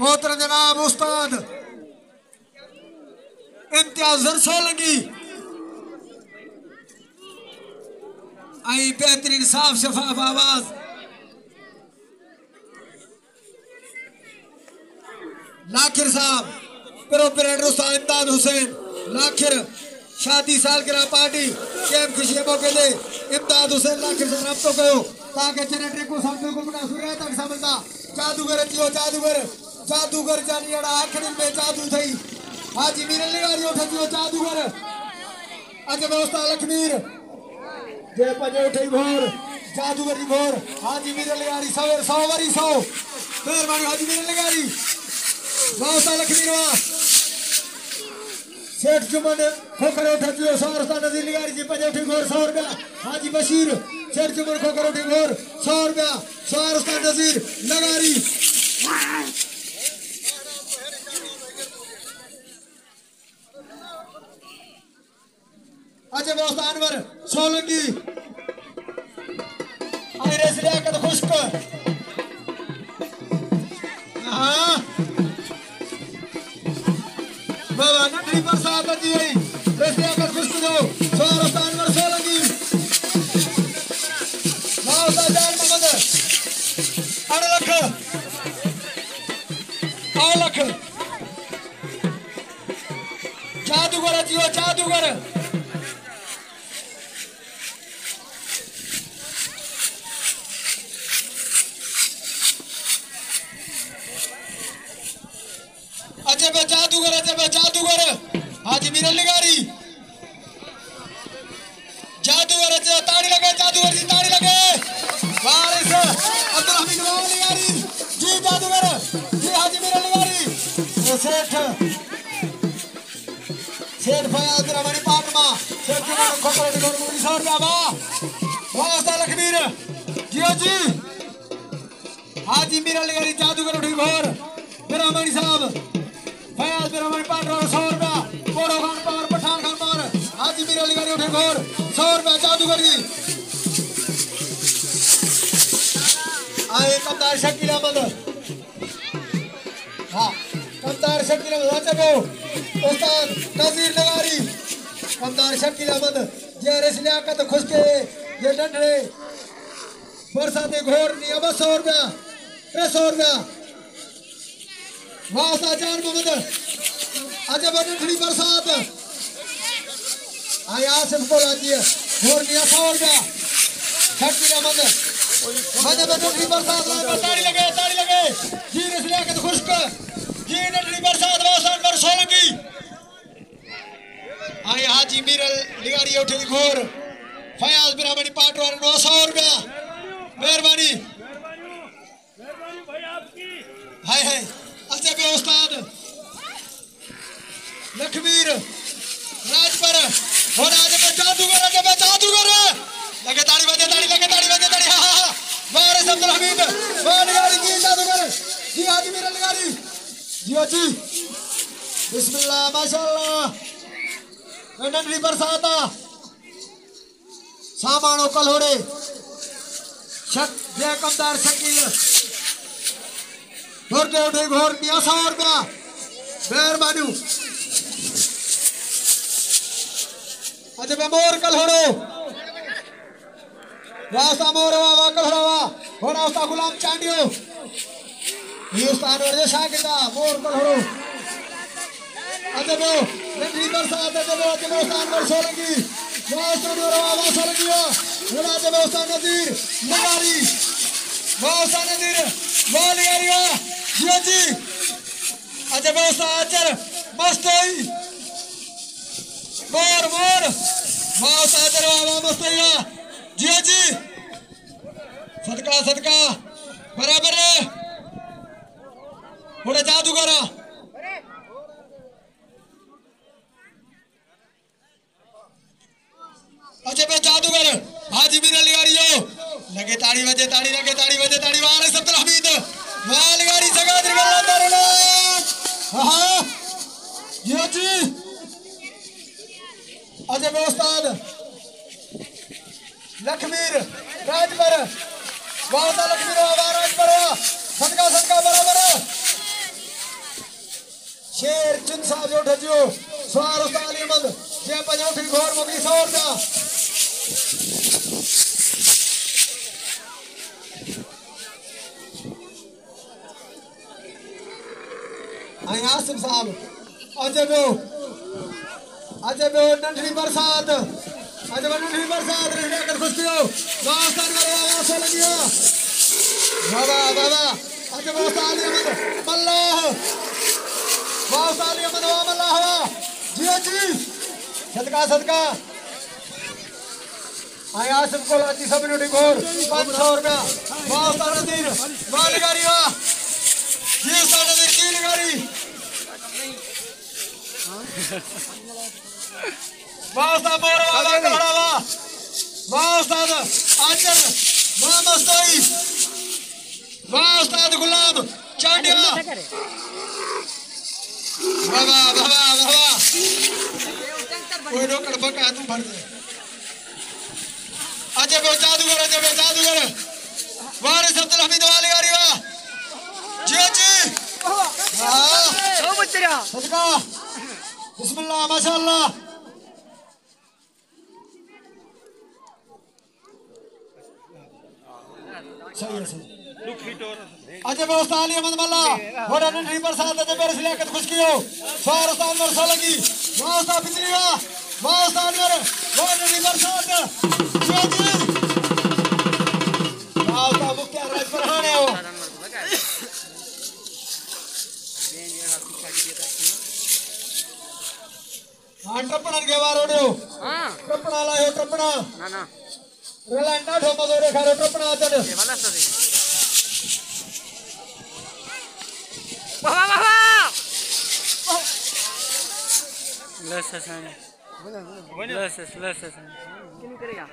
मोहतरम जनाब उस्ताद इम्तियाज सोलंकी आई बेहतरीन साफ शफाफ आवाज लाखिर साहब प्रोपरेटर उस्ताद इमदाद हुसैन लाखिर शादी सालगिरह पार्टी कैम खुशी मौके दे इमदाद हुसैन लाखिर से रब्तो कयो ताकि जनरेटर को सामने को बना सुरे तक समझदा जादूगर थियो जादूगर जानियाड़ा आखिर में जादू थई हाजी मीर लगारी उठ थियो जादूगर अजब उस्ताद लखमीर जे पजे उठई भोर जादूगर की भोर हाजी मीर लगारी सवेर 100 वरी 100 मेहरबानी हाजी मीर लगारी उस्ताद लखमीर वा सेठ जुमन खोकर उठ थियो 100 उस्ताद नजीर लगारी जी पजे उठई भोर 100 रुपया हाजी बशीर सेठ जुमन खोकर उठई भोर 100 रुपया 100 उस्ताद नजीर लगारी अजब उस्ताद अनवर सोलंकी आयरे से लियाकत खुश्क हां बाबा नटरी बरसात जी लियाकत खुश्क दो 100 उस्ताद अनवर सोलंकी मौसा जान मोहम्मद 8 लाख जादूगर जियो जादूगर अजब जादूगर हाजी मीर लगारी जादूगर ताड़ी लगे जादूगर जी ताड़ी लगे वारिस अब्दुल हमीद लगारी जी जादूगर जी हाजी मीर लगारी सेठ फयाज रमणी पाटमा सेठ के खोकर गोर 100 रुपया वाह उस्ताद लखमीर जियो जी हाजी मीर लगारी जादूगर उठी भोर बिरामणी साहब फयाज बिरामणी पाटमा 100 रुपया कोड़ो खान पार पठान खान पार हाजी मीर लगारी उठे भोर 100 रुपया जादूगर जी आए कमदार शकील अहमद हाँ कमदार शकील अहमद अजब उस्ताद नजीर लगारी कमदार शकील अहमद जेरस लियाकत खुशके ये डंडे बरसाते घोर नहीं अब 100 रुपया 300 रुपया वासा जान मोहम्मद अजब डंडड़ी बरसात आया आसिफ को ला दिया घोर नहीं 100 रुपया शकील अहमद अजब डंडड़ी बरसात ताड़ी लगे जेरस लियाकत खुशके जी डंडड़ी बरसात वासा अनवर सोलंकी आए हाजी मीर लिगारी उठे घोर फयाज बिरामणी पाटवार 900 रुपया मेहरबानी भाई आपकी हाय अजब उस्ताद लखमीर राजपर और अजब जादूगर लगे ताड़ी बजे हां वारिस अब्दुल हमीद वाह लिगारी जी जादूगर जी हाजी मीर लिगारी जी बिस्मिल्लाह माशाअल्लाह नंदी बरसाता सामानो कलोड़े शक जय कमदार शकील घोर के उठे घोर 100 रुपया मेहरबानी अजब मोर कलोड़ो वासा मोर वाह कलोड़ा होना उस्ताद गुलाम चांडियो ये उस्ताद और शागिर्दा मोर कलोड़ो अजब नंदी बरसात अजब उस्ताद अनवर सोलंकी वाह सोलंकी होना अजब उस्ताद नजीर लगारी वाह उस्ताद नजीर वाह लगारी जी अजब उस्ताद अजर मस्तई मोर वाह उस्ताद अजर वाह मस्तई जी सदका बराबर होड़े जादूगर अजब जादूगर हाजी मीर लिगारियो लगे ताड़ी बजे वारिस अब्दुल हमीद वाह लिगारी जगादरी गल्ला दरला हां जी अजब उस्ताद लखमीर राजपर वाह लखमीर वाह राजपर सदका बराबर सिंध साहब जो ठजियो स्वार उस्ताद अली अहमद जे पंजोठी घोर मुकी 100 रुपया आई आसिम साहब अजे बो नंढड़ी बरसात अजे बो नंढड़ी बरसात रहने कर खुशियो वास्ता करे आवाज लगियो बाबा बाबा अजे बो उस्ताद अली अहमद मल्लाह वास्ता अली अहमद वा मल्लाह जी जी सदका सदका आई आसिम को लाची सब नंढड़ी घोर 500 रुपया वास्ता नदीर मालगारी वा जी साडे नदीर की लगारी वास्ता मोरवा कहड़ावा वास्ताद आचर मस्तई वास्ताद गुलाब चांडिया बाबा बाबा बाबा कोई रोकड़ बका तुम भर दे अजब जादूगर वारिस अब्दुल हमीद वाली गारी वा जी जी हां ओ बच्चा सदका बिस्मिल्लाह माशाअल्लाह सही अजब उस्ताद अली अहमद मल्ला बड़ा नंढड़ी बरसात अजब बरस लियाकत खुश कियो स्वार उस्ताद बरसा लगी वास्ता बिजली वास्ता अनवर बड़ा नंढड़ी बरसात जी जी वास्ता मुख्तार राज परहाने हो हां टपणन के वार ओडियो हां टपणा लायो टपणा ना ना रलांडा ठोमा दोरे खारो टपणा अचड ये वाला सदी वाह वाह वाह लस किन करेगा